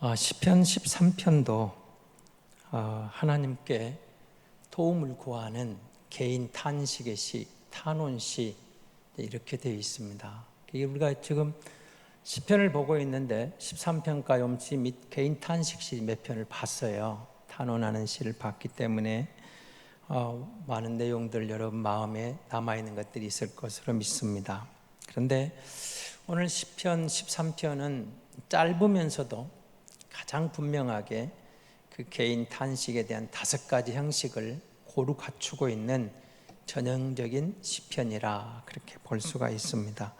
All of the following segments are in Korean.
시편 13편도 하나님께 도움을 구하는 개인 탄식의 시, 탄원시 이렇게 되어 있습니다. 우리가 지금 시편을 보고 있는데 13편 가염시 및 개인 탄식시 몇 편을 봤어요. 탄원하는 시를 봤기 때문에 많은 내용들 여러분 마음에 남아있는 것들이 있을 것으로 믿습니다. 그런데 오늘 시편 13편은 짧으면서도 가장 분명하게 그 개인 탄식에 대한 5가지 형식을 고루 갖추고 있는 전형적인 시편이라 그렇게 볼 수가 있습니다.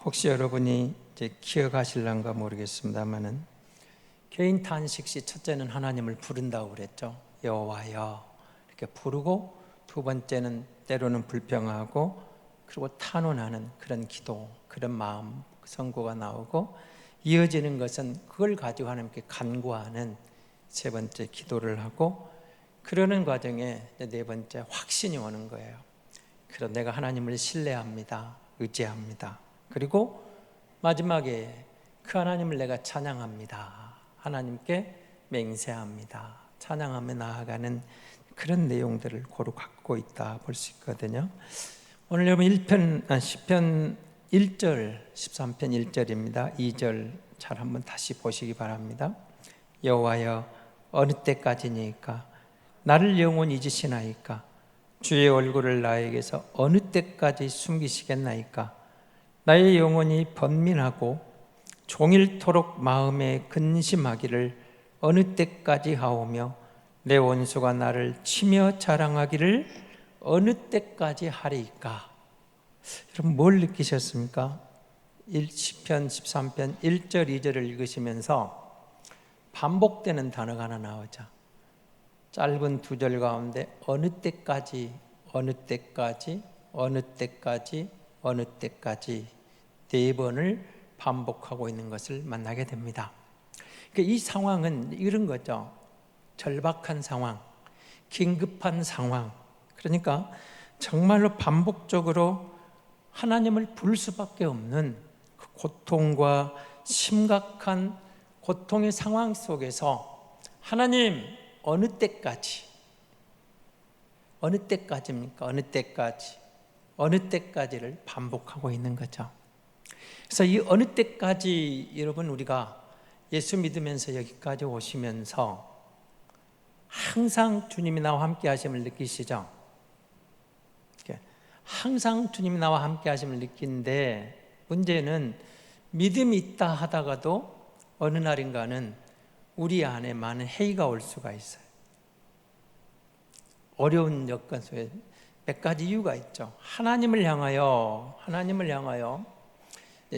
혹시 여러분이 이제 기억하실런가 모르겠습니다만은 개인 탄식시 첫째는 하나님을 부른다고 그랬죠. 여호와여 이렇게 부르고, 두 번째는 때로는 불평하고 그리고 탄원하는 그런 기도, 그런 마음, 선고가 나오고, 이어지는 것은 그걸 가지고 하나님께 간구하는 세 번째 기도를 하고, 그러는 과정에 네 번째 확신이 오는 거예요. 그래서 내가 하나님을 신뢰합니다, 의지합니다. 그리고 마지막에 그 하나님을 내가 찬양합니다, 하나님께 맹세합니다, 찬양하며 나아가는 그런 내용들을 고루 갖고 있다 볼 수 있거든요. 오늘 여러분 10편 1절, 13편 1절입니다. 2절 잘 한번 다시 보시기 바랍니다. 여호와여 어느 때까지니까 나를 영원히 잊으시나이까? 주의 얼굴을 나에게서 어느 때까지 숨기시겠나이까? 나의 영혼이 번민하고 종일토록 마음에 근심하기를 어느 때까지 하오며 내 원수가 나를 치며 자랑하기를 어느 때까지 하리이까? 여러분 뭘 느끼셨습니까? 10편 13편 1절 2절을 읽으시면서 반복되는 단어가 하나 나오죠. 짧은 두 절 가운데 어느 때까지, 어느 때까지, 어느 때까지, 어느 때까지 네 번을 반복하고 있는 것을 만나게 됩니다. 그러니까 이 상황은 이런 거죠. 절박한 상황, 긴급한 상황, 그러니까 정말로 반복적으로 하나님을 부를 수밖에 없는 그 고통과 심각한 고통의 상황 속에서 하나님 어느 때까지, 어느 때까지입니까? 어느 때까지, 어느 때까지를 반복하고 있는 거죠. 그래서 이 어느 때까지, 여러분 우리가 예수 믿으면서 여기까지 오시면서 항상 주님이 나와 함께 하심을 느끼시죠? 항상 주님이 나와 함께 하심을 느끼는데, 문제는 믿음이 있다 하다가도 어느 날인가는 우리 안에 많은 해이가 올 수가 있어요. 어려운 여건 속에 몇 가지 이유가 있죠. 하나님을 향하여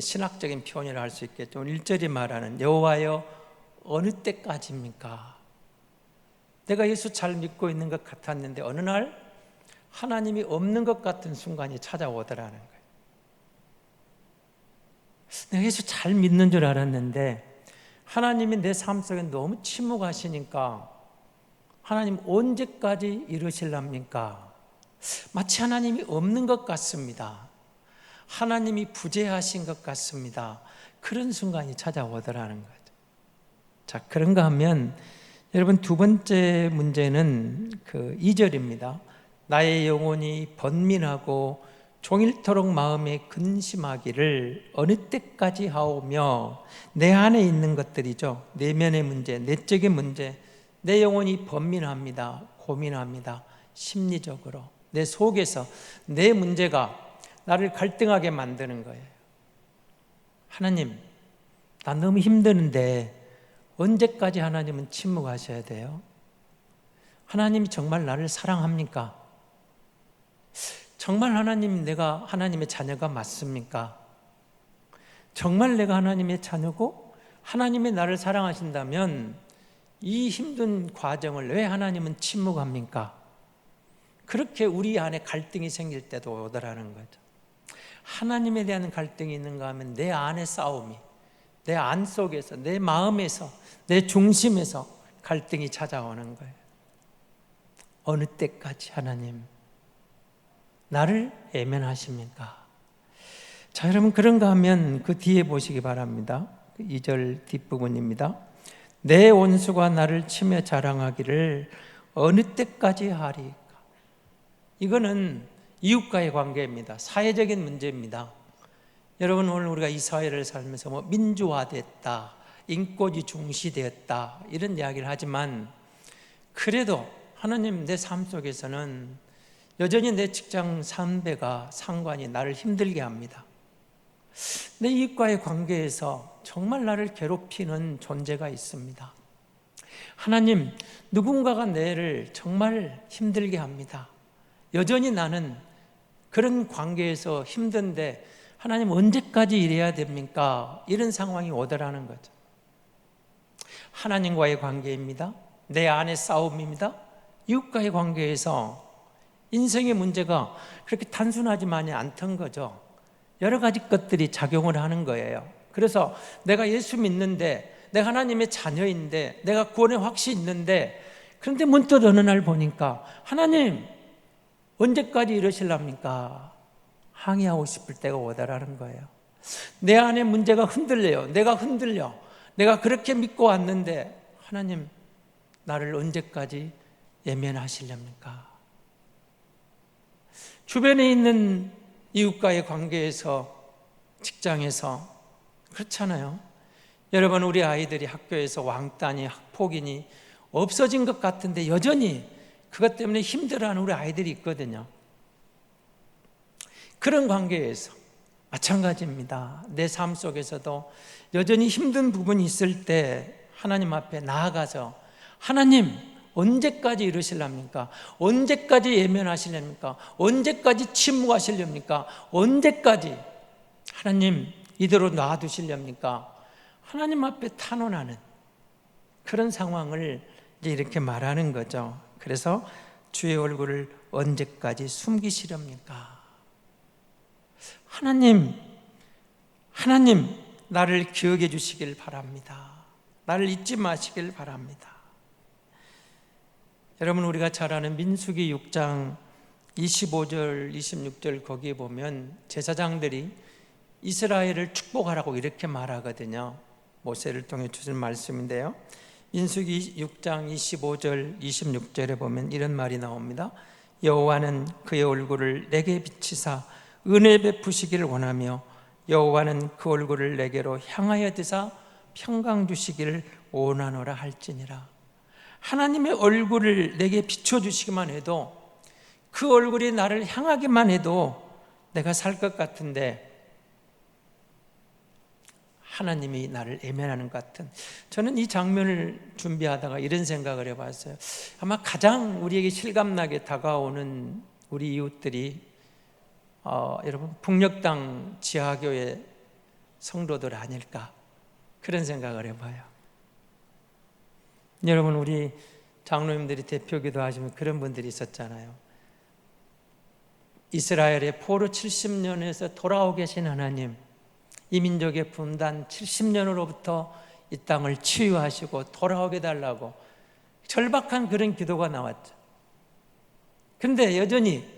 신학적인 표현이라 할 수 있겠죠. 1절이 말하는 여호와여 어느 때까지입니까? 내가 예수 잘 믿고 있는 것 같았는데 어느 날 하나님이 없는 것 같은 순간이 찾아오더라는 거예요. 내가 예수 잘 믿는 줄 알았는데 하나님이 내 삶 속에 너무 침묵하시니까 하나님 언제까지 이러실랍니까? 마치 하나님이 없는 것 같습니다. 하나님이 부재하신 것 같습니다. 그런 순간이 찾아오더라는 거죠. 자, 그런가 하면 여러분 두 번째 문제는 그 2절입니다. 나의 영혼이 번민하고 종일토록 마음에 근심하기를 어느 때까지 하오며, 내 안에 있는 것들이죠. 내면의 문제, 내적인 문제, 내 영혼이 번민합니다, 고민합니다. 심리적으로 내 속에서 내 문제가 나를 갈등하게 만드는 거예요. 하나님, 나 너무 힘드는데 언제까지 하나님은 침묵하셔야 돼요? 하나님이 정말 나를 사랑합니까? 정말 하나님, 내가 하나님의 자녀가 맞습니까? 정말 내가 하나님의 자녀고 하나님이 나를 사랑하신다면 이 힘든 과정을 왜 하나님은 침묵합니까? 그렇게 우리 안에 갈등이 생길 때도 오더라는 거죠. 하나님에 대한 갈등이 있는가 하면 내 안의 싸움이, 내 안 속에서, 내 마음에서, 내 중심에서 갈등이 찾아오는 거예요. 어느 때까지 하나님 나를 외면하십니까? 자, 여러분 그런가 하면 그 뒤에 보시기 바랍니다. 2절 뒷부분입니다. 내 원수가 나를 치며 자랑하기를 어느 때까지 하리까? 이거는 이웃과의 관계입니다. 사회적인 문제입니다. 여러분, 오늘 우리가 이 사회를 살면서 민주화됐다, 인권이 중시되었다 이런 이야기를 하지만, 그래도 하나님 내 삶 속에서는 여전히 내 직장 선배가 상관이 나를 힘들게 합니다. 내 이웃과의 관계에서 정말 나를 괴롭히는 존재가 있습니다. 하나님, 누군가가 내를 정말 힘들게 합니다. 여전히 나는 그런 관계에서 힘든데 하나님 언제까지 이래야 됩니까? 이런 상황이 오더라는 거죠. 하나님과의 관계입니다. 내 안의 싸움입니다. 이웃과의 관계에서 인생의 문제가 그렇게 단순하지만이 않던 거죠. 여러 가지 것들이 작용을 하는 거예요. 그래서 내가 예수 믿는데, 내가 하나님의 자녀인데, 내가 구원의 확신이 있는데, 그런데 문득 어느 날 보니까 하나님 언제까지 이러실랍니까? 항의하고 싶을 때가 오더라는 거예요. 내 안에 문제가 흔들려요. 내가 흔들려. 내가 그렇게 믿고 왔는데 하나님 나를 언제까지 예면하시렵니까? 주변에 있는 이웃과의 관계에서, 직장에서 그렇잖아요. 여러분, 우리 아이들이 학교에서 왕따니 학폭이니 없어진 것 같은데 여전히 그것 때문에 힘들어하는 우리 아이들이 있거든요. 그런 관계에서 마찬가지입니다. 내 삶 속에서도 여전히 힘든 부분이 있을 때 하나님 앞에 나아가서 하나님 언제까지 이러실랍니까? 언제까지 예면하시렵니까? 언제까지 침묵하시렵니까? 언제까지 하나님 이대로 놔두시렵니까? 하나님 앞에 탄원하는 그런 상황을 이제 이렇게 말하는 거죠. 그래서 주의 얼굴을 언제까지 숨기시렵니까? 하나님 나를 기억해 주시길 바랍니다. 나를 잊지 마시길 바랍니다. 여러분, 우리가 잘 아는 민수기 6장 25절 26절 거기에 보면 제사장들이 이스라엘을 축복하라고 이렇게 말하거든요. 모세를 통해 주신 말씀인데요, 민수기 6장 25절 26절에 보면 이런 말이 나옵니다. 여호와는 그의 얼굴을 내게 비치사 은혜 베푸시기를 원하며 여호와는 그 얼굴을 내게로 향하여 드사 평강 주시기를 원하노라 할지니라. 하나님의 얼굴을 내게 비춰주시기만 해도, 그 얼굴이 나를 향하기만 해도 내가 살 것 같은데 하나님이 나를 애면하는 것 같은, 저는 이 장면을 준비하다가 이런 생각을 해봤어요. 아마 가장 우리에게 실감나게 다가오는 우리 이웃들이 여러분 북녘당 지하교회 성도들 아닐까, 그런 생각을 해봐요. 여러분, 우리 장로님들이 대표기도 하시면 그런 분들이 있었잖아요. 이스라엘의 포로 70년에서 돌아오 계신 하나님, 이 민족의 분단 70년으로부터 이 땅을 치유하시고 돌아오게 달라고 절박한 그런 기도가 나왔죠. 그런데 여전히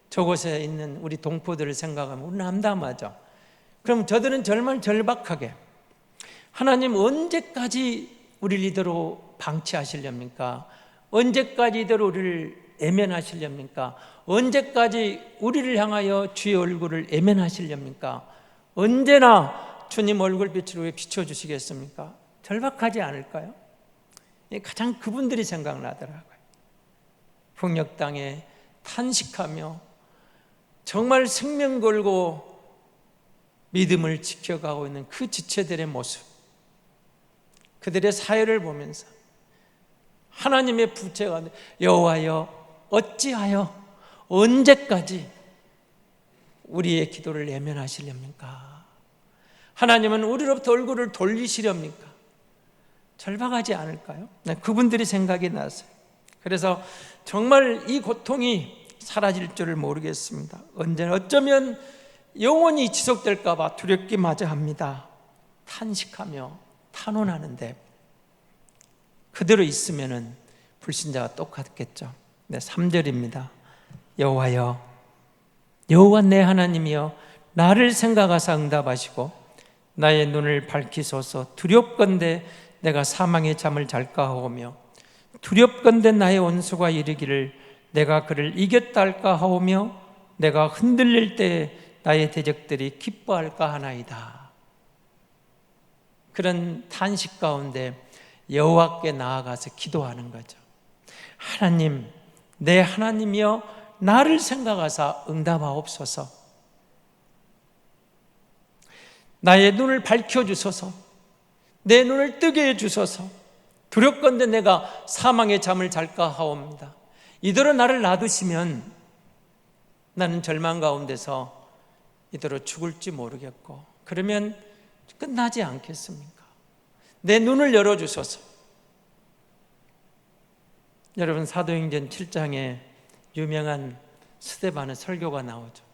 저곳에 있는 우리 동포들을 생각하면 우리는 암담하죠. 그럼 저들은 정말 절박하게 하나님 언제까지 우리를 이대로 방치하시렵니까? 언제까지 이대로 우리를 애면하시렵니까? 언제까지 우리를 향하여 주의 얼굴을 애면하시렵니까? 언제나 주님 얼굴빛으로 왜 비춰주시겠습니까? 절박하지 않을까요? 가장 그분들이 생각나더라고요. 북녘 땅에 탄식하며 정말 생명 걸고 믿음을 지켜가고 있는 그 지체들의 모습, 그들의 사회를 보면서 하나님의 부채가 여호와여 어찌하여 언제까지 우리의 기도를 예면하시렵니까? 하나님은 우리로부터 얼굴을 돌리시렵니까? 절박하지 않을까요? 그분들이 생각이 났어요. 그래서 정말 이 고통이 사라질 줄을 모르겠습니다. 언제나 어쩌면 영원히 지속될까 봐 두렵기마저 합니다. 탄식하며 탄원하는데 그대로 있으면 불신자가 똑같겠죠. 3절입니다. 여호와여, 여호와 내 하나님이여, 나를 생각하사 응답하시고 나의 눈을 밝히소서. 두렵건대 내가 사망의 잠을 잘까 하오며 두렵건대 나의 원수가 이르기를 내가 그를 이겼다 할까 하오며 내가 흔들릴 때 나의 대적들이 기뻐할까 하나이다. 그런 탄식 가운데 여호와께 나아가서 기도하는 거죠. 하나님, 내 하나님이여 나를 생각하사 응답하옵소서. 나의 눈을 밝혀주소서. 내 눈을 뜨게 해주소서. 두렵건대 내가 사망의 잠을 잘까 하옵니다. 이대로 나를 놔두시면 나는 절망 가운데서 이대로 죽을지 모르겠고, 그러면 끝나지 않겠습니까? 내 눈을 열어주소서. 여러분, 사도행전 7장에 유명한 스데반의 설교가 나오죠.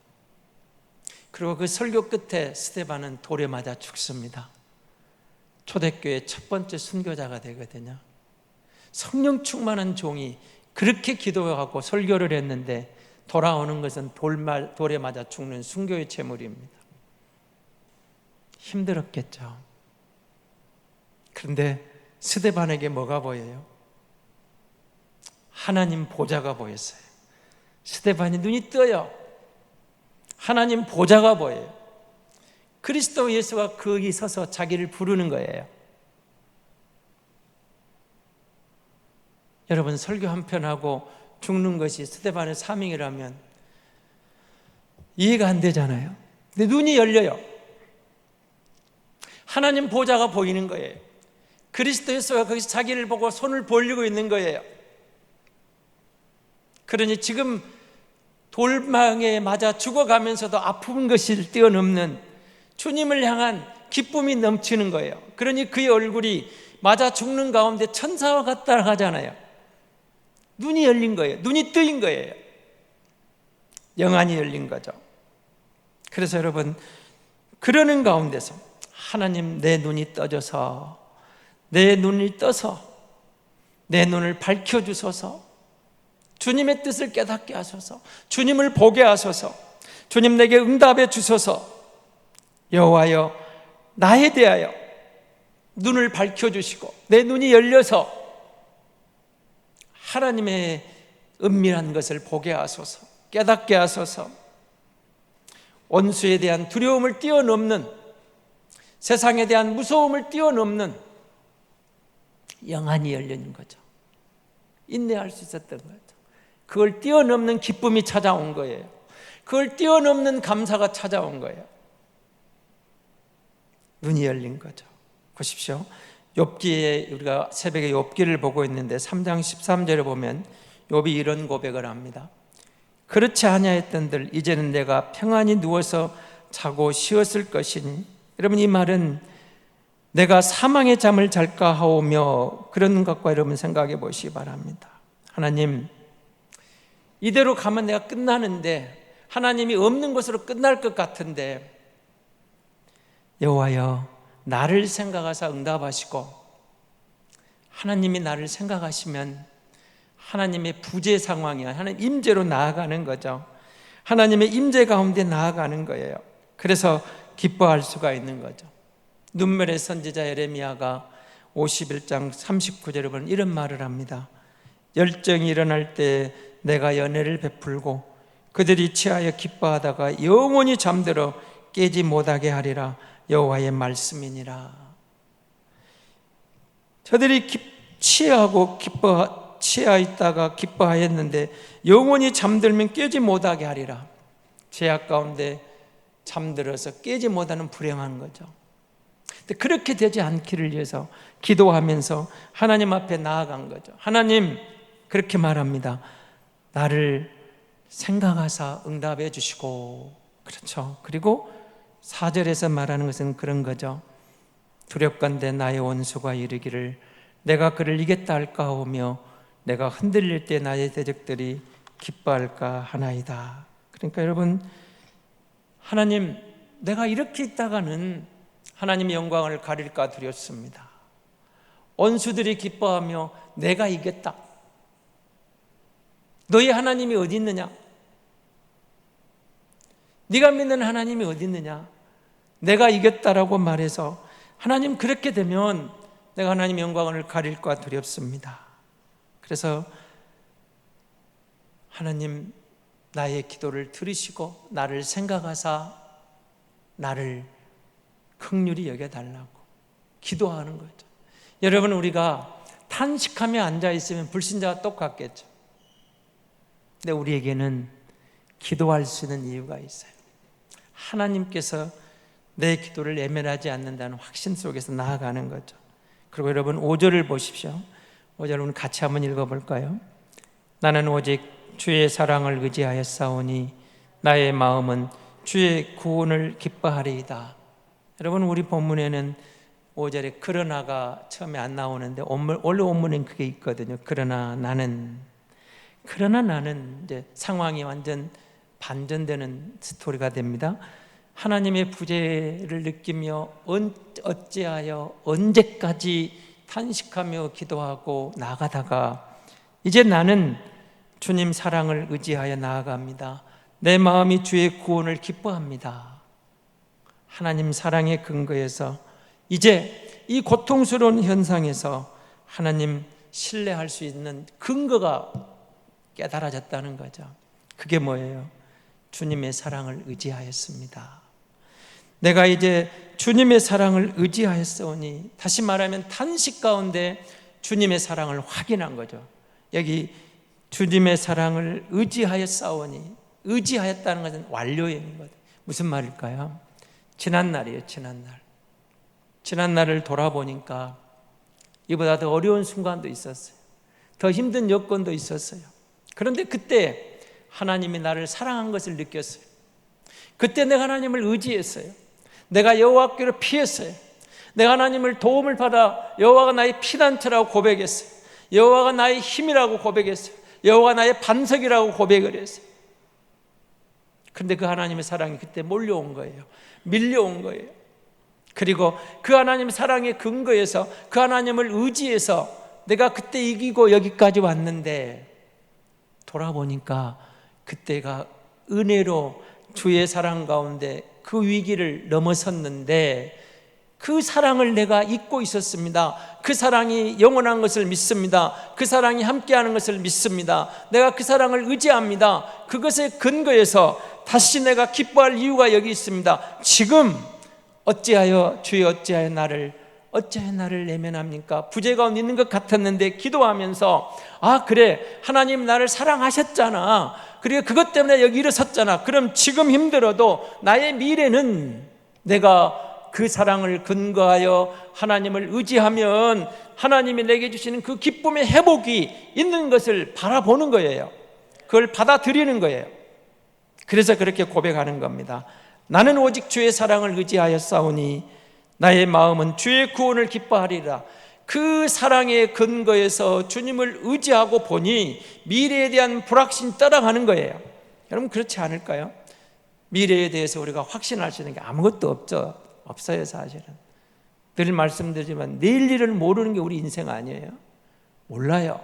그리고 그 설교 끝에 스데반은 돌에 맞아 죽습니다. 초대교회 첫 번째 순교자가 되거든요. 성령 충만한 종이 그렇게 기도하고 설교를 했는데 돌아오는 것은 돌에 맞아 죽는 순교의 제물입니다. 힘들었겠죠. 그런데 스데반에게 뭐가 보여요? 하나님 보좌가 보였어요. 스데반이 눈이 떠요. 하나님 보좌가 보여요. 그리스도 예수가 거기 서서 자기를 부르는 거예요. 여러분, 설교 한 편 하고 죽는 것이 스데반의 사명이라면 이해가 안 되잖아요. 근데 눈이 열려요. 하나님 보좌가 보이는 거예요. 그리스도 예수가 거기서 자기를 보고 손을 벌리고 있는 거예요. 그러니 지금 돌망에 맞아 죽어가면서도 아픈 것을 뛰어넘는 주님을 향한 기쁨이 넘치는 거예요. 그러니 그의 얼굴이 맞아 죽는 가운데 천사와 같다 하잖아요. 눈이 열린 거예요. 눈이 뜨인 거예요. 영안이 열린 거죠. 그래서 여러분, 그러는 가운데서 하나님, 내 눈이 떠져서, 내 눈이 떠서 내 눈을 밝혀주소서. 주님의 뜻을 깨닫게 하소서. 주님을 보게 하소서. 주님, 내게 응답해 주소서. 여호와여, 나에 대하여 눈을 밝혀주시고 내 눈이 열려서 하나님의 은밀한 것을 보게 하소서. 깨닫게 하소서. 원수에 대한 두려움을 뛰어넘는, 세상에 대한 무서움을 뛰어넘는 영안이 열리는 거죠. 인내할 수 있었던 거죠. 그걸 뛰어넘는 기쁨이 찾아온 거예요. 그걸 뛰어넘는 감사가 찾아온 거예요. 눈이 열린 거죠. 보십시오. 욥기에, 우리가 새벽에 욥기를 보고 있는데 3장 13절에 보면 욥이 이런 고백을 합니다. 그렇지 아니하였던들 이제는 내가 평안히 누워서 자고 쉬었을 것이니. 여러분, 이 말은 내가 사망의 잠을 잘까 하오며 그런 것과 여러분 생각해 보시기 바랍니다. 하나님, 이대로 가면 내가 끝나는데, 하나님이 없는 것으로 끝날 것 같은데, 여호와여, 나를 생각하사 응답하시고, 하나님이 나를 생각하시면 하나님의 부재 상황이야. 하나님 임재로 나아가는 거죠. 하나님의 임재 가운데 나아가는 거예요. 그래서 기뻐할 수가 있는 거죠. 눈물의 선지자 예레미야가 51장 39절에 보면 이런 말을 합니다. 열정이 일어날 때 내가 연혜를 베풀고 그들이 취하여 기뻐하다가 영원히 잠들어 깨지 못하게 하리라. 여호와의 말씀이니라. 저들이 취하 있다가 기뻐하였는데 영원히 잠들면 깨지 못하게 하리라. 죄악 가운데 잠들어서 깨지 못하는 불행한 거죠. 근데 그렇게 되지 않기를 위해서 기도하면서 하나님 앞에 나아간 거죠. 하나님, 그렇게 말합니다. 나를 생각하사 응답해 주시고. 그렇죠. 그리고 4절에서 말하는 것은 그런 거죠. 두렵건대 나의 원수가 이르기를 내가 그를 이겼다 할까 하오며 내가 흔들릴 때 나의 대적들이 기뻐할까 하나이다. 그러니까 여러분, 하나님, 내가 이렇게 있다가는 하나님의 영광을 가릴까 두렵습니다. 원수들이 기뻐하며 내가 이겼다. 너희 하나님이 어디 있느냐? 네가 믿는 하나님이 어디 있느냐? 내가 이겼다라고 말해서, 하나님, 그렇게 되면 내가 하나님의 영광을 가릴까 두렵습니다. 그래서 하나님, 나의 기도를 들으시고 나를 생각하사 나를 긍휼히 여겨달라고 기도하는 거죠. 여러분, 우리가 탄식하며 앉아있으면 불신자와 똑같겠죠. 근데 우리에게는 기도할 수 있는 이유가 있어요. 하나님께서 내 기도를 외면하지 않는다는 확신 속에서 나아가는 거죠. 그리고 여러분 5절을 보십시오. 5절 오늘 같이 한번 읽어볼까요? 나는 오직 주의 사랑을 의지하였사오니 나의 마음은 주의 구원을 기뻐하리이다. 여러분, 우리 본문에는 5절에 그러나가 처음에 안 나오는데 원래 원문엔 그게 있거든요. 그러나 나는 이제 상황이 완전 반전되는 스토리가 됩니다. 하나님의 부재를 느끼며 어찌하여 언제까지 탄식하며 기도하고 나아가다가 이제 나는 주님 사랑을 의지하여 나아갑니다. 내 마음이 주의 구원을 기뻐합니다. 하나님 사랑의 근거에서 이제 이 고통스러운 현상에서 하나님 신뢰할 수 있는 근거가 깨달아졌다는 거죠. 그게 뭐예요? 주님의 사랑을 의지하였습니다. 내가 이제 주님의 사랑을 의지하였사오니, 다시 말하면 탄식 가운데 주님의 사랑을 확인한 거죠. 여기 주님의 사랑을 의지하였사오니, 의지하였다는 것은 완료형이거든요. 무슨 말일까요? 지난날이에요. 지난날을 돌아보니까 이보다 더 어려운 순간도 있었어요. 더 힘든 여건도 있었어요. 그런데 그때 하나님이 나를 사랑한 것을 느꼈어요. 그때 내가 하나님을 의지했어요. 내가 여호와께로 피했어요. 내가 하나님을 도움을 받아 여호와가 나의 피난처라고 고백했어요. 여호와가 나의 힘이라고 고백했어요. 여호와가 나의 반석이라고 고백을 했어요. 그런데 그 하나님의 사랑이 그때 몰려온 거예요. 밀려온 거예요. 그리고 그 하나님의 사랑의 근거에서 그 하나님을 의지해서 내가 그때 이기고 여기까지 왔는데, 돌아보니까 그때가 은혜로 주의 사랑 가운데 그 위기를 넘어섰는데, 그 사랑을 내가 잊고 있었습니다. 그 사랑이 영원한 것을 믿습니다. 그 사랑이 함께하는 것을 믿습니다. 내가 그 사랑을 의지합니다. 그것의 근거에서 다시 내가 기뻐할 이유가 여기 있습니다. 지금 어찌하여 주여 어찌하여 나를 외면합니까? 부재 가운데 있는 것 같았는데 기도하면서, 아 그래, 하나님 나를 사랑하셨잖아. 그리고 그것 때문에 여기 일어섰잖아. 그럼 지금 힘들어도 나의 미래는 내가 그 사랑을 근거하여 하나님을 의지하면 하나님이 내게 주시는 그 기쁨의 회복이 있는 것을 바라보는 거예요. 그걸 받아들이는 거예요. 그래서 그렇게 고백하는 겁니다. 나는 오직 주의 사랑을 의지하였사오니 나의 마음은 주의 구원을 기뻐하리라. 그 사랑의 근거에서 주님을 의지하고 보니 미래에 대한 불확신이 떠나가는 거예요. 여러분, 그렇지 않을까요? 미래에 대해서 우리가 확신할 수 있는 게 아무것도 없어요. 사실은 늘 말씀드리지만 내일 일을 모르는 게 우리 인생 아니에요. 몰라요.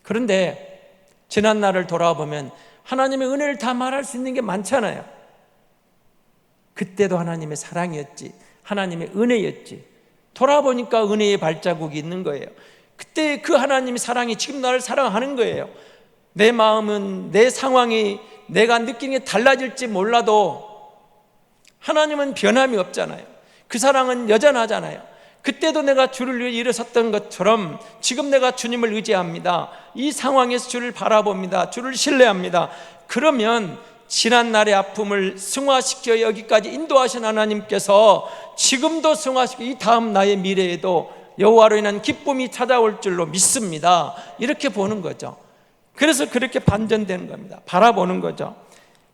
그런데 지난 날을 돌아보면 하나님의 은혜를 다 말할 수 있는 게 많잖아요. 그때도 하나님의 사랑이었지, 하나님의 은혜였지. 돌아보니까 은혜의 발자국이 있는 거예요. 그때 그 하나님의 사랑이 지금 나를 사랑하는 거예요. 내 마음은, 내 상황이 내가 느끼는 게 달라질지 몰라도 하나님은 변함이 없잖아요. 그 사랑은 여전하잖아요. 그때도 내가 주를 위해 일어섰던 것처럼 지금 내가 주님을 의지합니다. 이 상황에서 주를 바라봅니다. 주를 신뢰합니다. 그러면 지난 날의 아픔을 승화시켜 여기까지 인도하신 하나님께서 지금도 승화시켜 이 다음 나의 미래에도 여호와로 인한 기쁨이 찾아올 줄로 믿습니다. 이렇게 보는 거죠. 그래서 그렇게 반전되는 겁니다. 바라보는 거죠.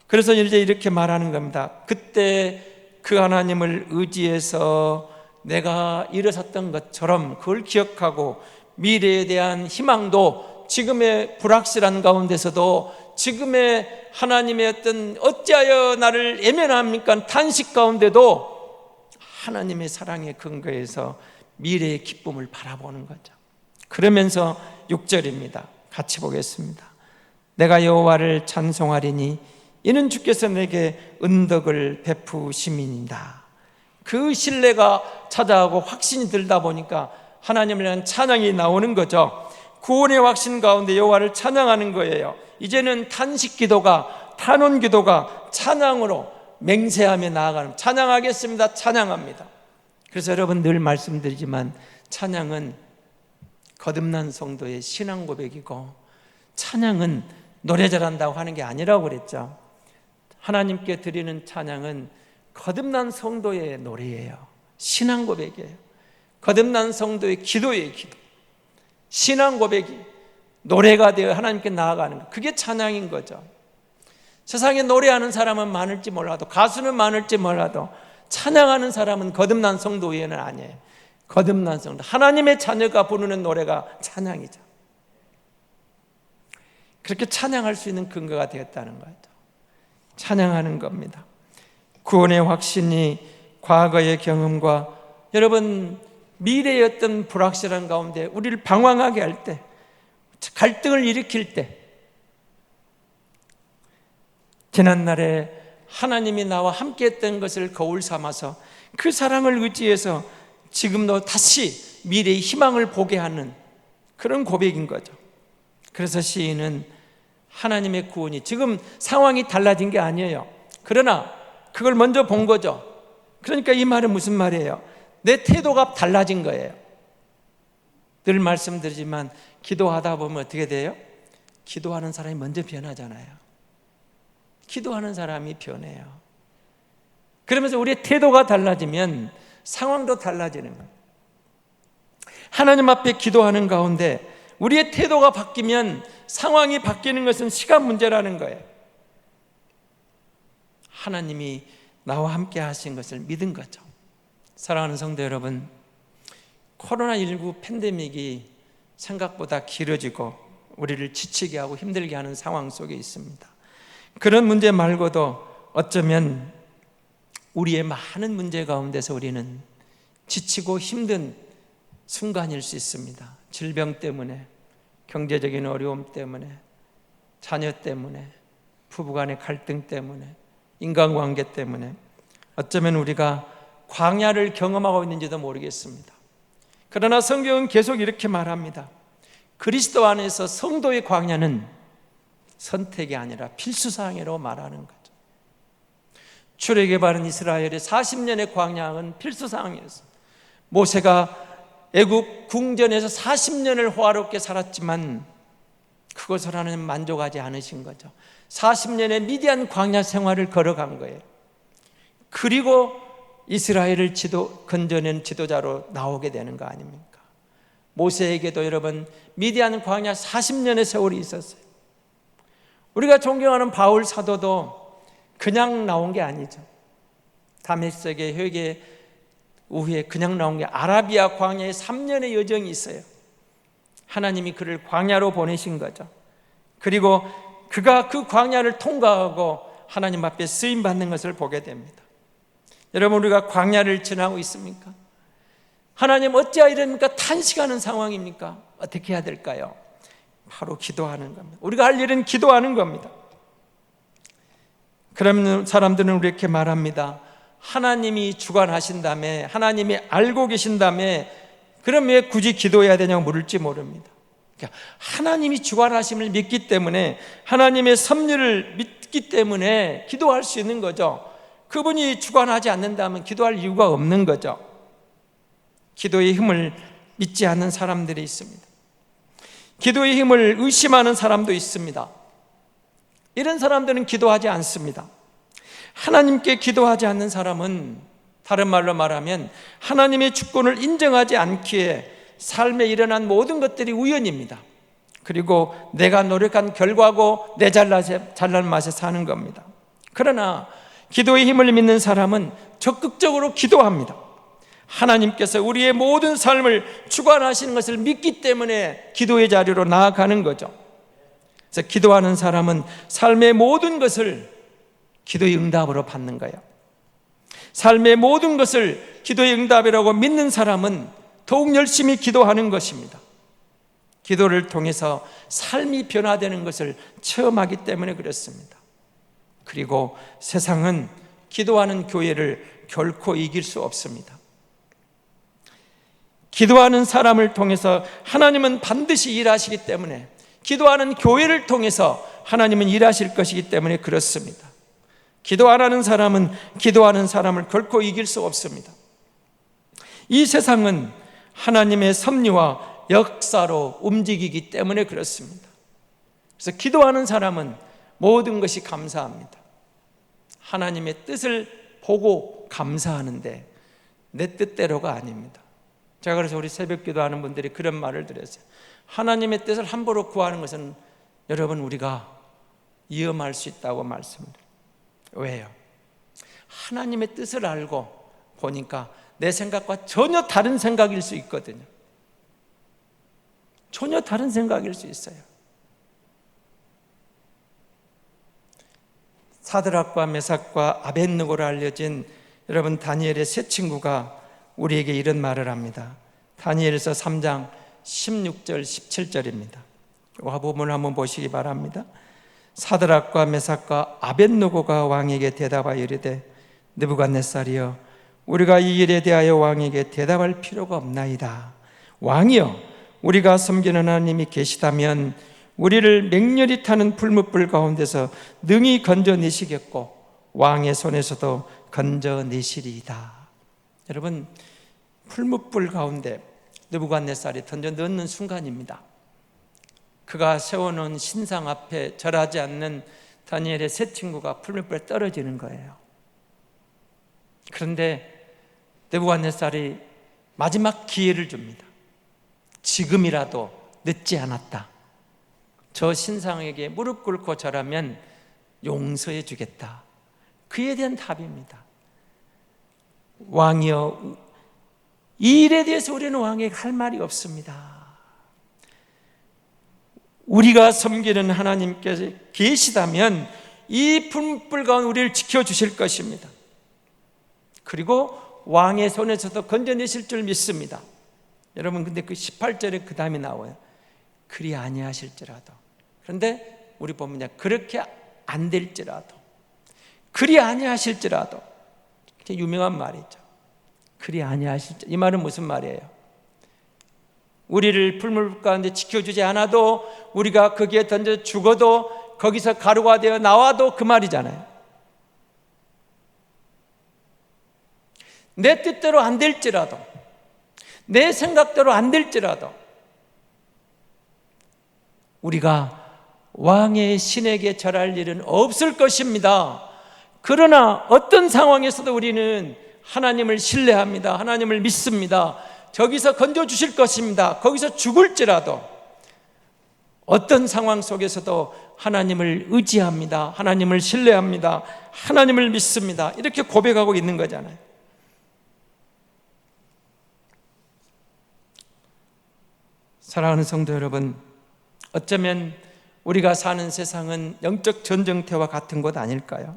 그래서 이제 이렇게 말하는 겁니다. 그때 그 하나님을 의지해서 내가 일어섰던 것처럼 그걸 기억하고 미래에 대한 희망도 지금의 불확실한 가운데서도 지금의 하나님의 어찌하여 나를 외면합니까? 탄식 가운데도 하나님의 사랑의 근거에서 미래의 기쁨을 바라보는 거죠. 그러면서 6절입니다. 같이 보겠습니다. 내가 여호와를 찬송하리니 이는 주께서 내게 은덕을 베푸심이니이다. 그 신뢰가 찾아오고 확신이 들다 보니까 하나님을 향한 찬양이 나오는 거죠. 구원의 확신 가운데 여호와를 찬양하는 거예요. 이제는 탄식 기도가, 탄원 기도가 찬양으로 맹세하며 나아가는, 찬양하겠습니다, 찬양합니다. 그래서 여러분 늘 말씀드리지만 찬양은 거듭난 성도의 신앙 고백이고, 찬양은 노래 잘한다고 하는 게 아니라고 그랬죠. 하나님께 드리는 찬양은 거듭난 성도의 노래예요. 신앙 고백이에요. 거듭난 성도의 기도예요. 기도. 신앙 고백이 노래가 되어 하나님께 나아가는 것, 그게 찬양인 거죠. 세상에 노래하는 사람은 많을지 몰라도, 가수는 많을지 몰라도 찬양하는 사람은 거듭난 성도 외에는 아니에요. 거듭난 성도, 하나님의 자녀가 부르는 노래가 찬양이죠. 그렇게 찬양할 수 있는 근거가 되었다는 거죠. 찬양하는 겁니다. 구원의 확신이 과거의 경험과 여러분 미래의 어떤 불확실한 가운데 우리를 방황하게 할 때, 갈등을 일으킬 때, 지난날에 하나님이 나와 함께 했던 것을 거울 삼아서 그 사랑을 의지해서 지금도 다시 미래의 희망을 보게 하는 그런 고백인 거죠. 그래서 시인은 하나님의 구원이, 지금 상황이 달라진 게 아니에요. 그러나 그걸 먼저 본 거죠. 그러니까 이 말은 무슨 말이에요? 내 태도가 달라진 거예요. 늘 말씀드리지만 기도하다 보면 어떻게 돼요? 기도하는 사람이 먼저 변하잖아요. 기도하는 사람이 변해요. 그러면서 우리의 태도가 달라지면 상황도 달라지는 거예요. 하나님 앞에 기도하는 가운데 우리의 태도가 바뀌면 상황이 바뀌는 것은 시간 문제라는 거예요. 하나님이 나와 함께 하신 것을 믿은 거죠. 사랑하는 성도 여러분, 코로나19 팬데믹이 생각보다 길어지고 우리를 지치게 하고 힘들게 하는 상황 속에 있습니다. 그런 문제 말고도 어쩌면 우리의 많은 문제 가운데서 우리는 지치고 힘든 순간일 수 있습니다. 질병 때문에, 경제적인 어려움 때문에, 자녀 때문에, 부부간의 갈등 때문에, 인간관계 때문에 어쩌면 우리가 광야를 경험하고 있는지도 모르겠습니다. 그러나 성경은 계속 이렇게 말합니다. 그리스도 안에서 성도의 광야는 선택이 아니라 필수사항이라고 말하는 거죠. 출애굽에 바른 이스라엘의 40년의 광야는 필수사항이었습니다. 모세가 애굽 궁전에서 40년을 호화롭게 살았지만 그것을 하나님 만족하지 않으신 거죠. 40년의 미디안 광야 생활을 걸어간 거예요. 그리고 이스라엘을 건져낸 지도자로 나오게 되는 거 아닙니까? 모세에게도 여러분 미디안 광야 40년의 세월이 있었어요. 우리가 존경하는 바울 사도도 그냥 나온 게 아니죠. 다메섹의 회개 후에 그냥 나온 게 아라비아 광야에 3년의 여정이 있어요. 하나님이 그를 광야로 보내신 거죠. 그리고 그가 그 광야를 통과하고 하나님 앞에 쓰임 받는 것을 보게 됩니다. 여러분, 우리가 광야를 지나고 있습니까? 하나님 어찌하여 이럽니까? 탄식하는 상황입니까? 어떻게 해야 될까요? 바로 기도하는 겁니다. 우리가 할 일은 기도하는 겁니다. 그러면 사람들은 우리 이렇게 말합니다. 하나님이 주관하신다며, 하나님이 알고 계신다며, 그럼 왜 굳이 기도해야 되냐고 물을지 모릅니다. 그러니까 하나님이 주관하심을 믿기 때문에, 하나님의 섭리를 믿기 때문에 기도할 수 있는 거죠. 그분이 주관하지 않는다면 기도할 이유가 없는 거죠. 기도의 힘을 믿지 않는 사람들이 있습니다. 기도의 힘을 의심하는 사람도 있습니다. 이런 사람들은 기도하지 않습니다. 하나님께 기도하지 않는 사람은 다른 말로 말하면 하나님의 주권을 인정하지 않기에 삶에 일어난 모든 것들이 우연입니다. 그리고 내가 노력한 결과고 내 잘난 맛에 사는 겁니다. 그러나 기도의 힘을 믿는 사람은 적극적으로 기도합니다. 하나님께서 우리의 모든 삶을 주관하시는 것을 믿기 때문에 기도의 자리로 나아가는 거죠. 그래서 기도하는 사람은 삶의 모든 것을 기도의 응답으로 받는 거예요. 삶의 모든 것을 기도의 응답이라고 믿는 사람은 더욱 열심히 기도하는 것입니다. 기도를 통해서 삶이 변화되는 것을 체험하기 때문에 그렇습니다. 그리고 세상은 기도하는 교회를 결코 이길 수 없습니다. 기도하는 사람을 통해서 하나님은 반드시 일하시기 때문에, 기도하는 교회를 통해서 하나님은 일하실 것이기 때문에 그렇습니다. 기도 안 하는 사람은 기도하는 사람을 결코 이길 수 없습니다. 이 세상은 하나님의 섭리와 역사로 움직이기 때문에 그렇습니다. 그래서 기도하는 사람은 모든 것이 감사합니다. 하나님의 뜻을 보고 감사하는데 내 뜻대로가 아닙니다. 제가 그래서 우리 새벽 기도하는 분들이 그런 말을 드렸어요. 하나님의 뜻을 함부로 구하는 것은 여러분 우리가 위험할 수 있다고 말씀드려요. 왜요? 하나님의 뜻을 알고 보니까 내 생각과 전혀 다른 생각일 수 있거든요. 전혀 다른 생각일 수 있어요. 사드락과 메삭과 아벳느고로 알려진 여러분 다니엘의 세 친구가 우리에게 이런 말을 합니다. 다니엘서 3장 16절 17절입니다. 화보문을 한번 보시기 바랍니다. 사드락과 메삭과 아벳느고가 왕에게 대답하여 이르되 느부갓네살이여, 우리가 이 일에 대하여 왕에게 대답할 필요가 없나이다. 왕이여, 우리가 섬기는 하나님이 계시다면 우리를 맹렬히 타는 풀무불 가운데서 능히 건져내시겠고 왕의 손에서도 건져내시리이다. 여러분, 풀무불 가운데 느부갓네살이 던져 넣는 순간입니다. 그가 세워놓은 신상 앞에 절하지 않는 다니엘의 세 친구가 풀무불에 떨어지는 거예요. 그런데 느부갓네살이 마지막 기회를 줍니다. 지금이라도 늦지 않았다. 저 신상에게 무릎 꿇고 절하면 용서해 주겠다. 그에 대한 답입니다. 왕이여, 이 일에 대해서 우리는 왕에게 할 말이 없습니다. 우리가 섬기는 하나님께서 계시다면 이 풀무불 가운데 우리를 지켜주실 것입니다. 그리고 왕의 손에서도 건져내실 줄 믿습니다. 여러분, 근데 그 18절에 그 다음에 나와요. 그리 아니하실지라도. 그런데 우리 보면 그렇게 안 될지라도, 그리 아니하실지라도, 유명한 말이죠. 그리 아니하실지. 이 말은 무슨 말이에요? 우리를 풀무불 가운데 지켜주지 않아도, 우리가 거기에 던져 죽어도, 거기서 가루가 되어 나와도 그 말이잖아요. 내 뜻대로 안 될지라도, 내 생각대로 안 될지라도 우리가 왕의 신에게 절할 일은 없을 것입니다. 그러나 어떤 상황에서도 우리는 하나님을 신뢰합니다. 하나님을 믿습니다. 저기서 건져주실 것입니다. 거기서 죽을지라도 어떤 상황 속에서도 하나님을 의지합니다. 하나님을 신뢰합니다. 하나님을 믿습니다. 이렇게 고백하고 있는 거잖아요. 사랑하는 성도 여러분, 어쩌면 우리가 사는 세상은 영적 전쟁터와 같은 곳 아닐까요?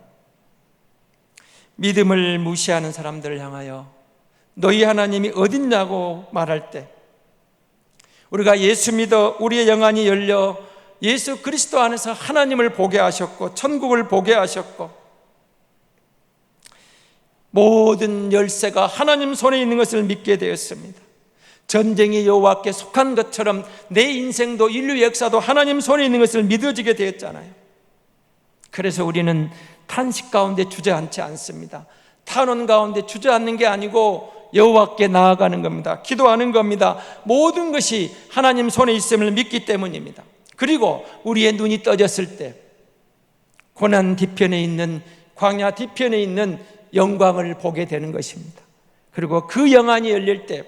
믿음을 무시하는 사람들을 향하여 너희 하나님이 어딨냐고 말할 때, 우리가 예수 믿어 우리의 영안이 열려 예수 그리스도 안에서 하나님을 보게 하셨고 천국을 보게 하셨고 모든 열쇠가 하나님 손에 있는 것을 믿게 되었습니다. 전쟁이 여호와께 속한 것처럼 내 인생도 인류 역사도 하나님 손에 있는 것을 믿어지게 되었잖아요. 그래서 우리는 탄식 가운데 주저앉지 않습니다. 탄원 가운데 주저앉는 게 아니고 여호와께 나아가는 겁니다. 기도하는 겁니다. 모든 것이 하나님 손에 있음을 믿기 때문입니다. 그리고 우리의 눈이 떠졌을 때 고난 뒤편에 있는, 광야 뒤편에 있는 영광을 보게 되는 것입니다. 그리고 그 영안이 열릴 때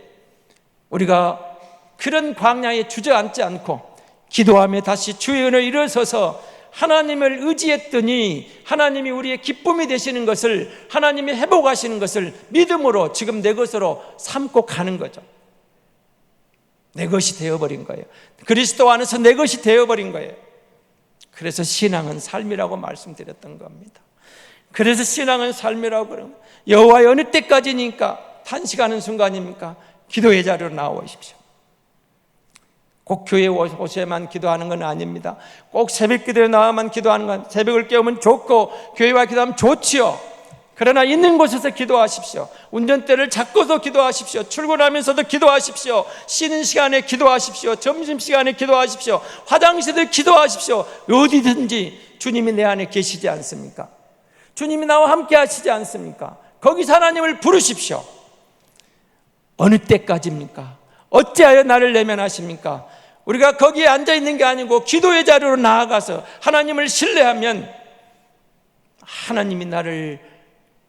우리가 그런 광야에 주저앉지 않고 기도하며 다시 주의 은혜에 일어서서 하나님을 의지했더니 하나님이 우리의 기쁨이 되시는 것을, 하나님이 회복하시는 것을 믿음으로 지금 내 것으로 삼고 가는 거죠. 내 것이 되어버린 거예요. 그리스도 안에서 내 것이 되어버린 거예요. 그래서 신앙은 삶이라고 말씀드렸던 겁니다. 그래서 신앙은 삶이라고 그러면 여호와의 어느 때까지니까 탄식하는 순간입니까? 기도의 자리로 나오십시오. 꼭 교회에 오셔야만 기도하는 건 아닙니다. 꼭 새벽 기도에 나와만 기도하는 건, 새벽을 깨우면 좋고 교회와 기도하면 좋지요. 그러나 있는 곳에서 기도하십시오. 운전대를 잡고서 기도하십시오. 출근하면서도 기도하십시오. 쉬는 시간에 기도하십시오. 점심시간에 기도하십시오. 화장실에 기도하십시오. 어디든지 주님이 내 안에 계시지 않습니까? 주님이 나와 함께 하시지 않습니까? 거기서 하나님을 부르십시오. 어느 때까지입니까? 어찌하여 나를 내면하십니까? 우리가 거기에 앉아있는 게 아니고 기도의 자리로 나아가서 하나님을 신뢰하면 하나님이 나를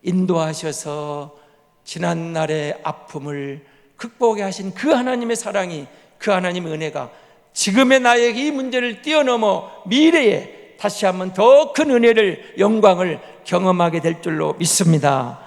인도하셔서 지난날의 아픔을 극복하게 하신 그 하나님의 사랑이, 그 하나님의 은혜가 지금의 나에게 이 문제를 뛰어넘어 미래에 다시 한번 더 큰 은혜를, 영광을 경험하게 될 줄로 믿습니다.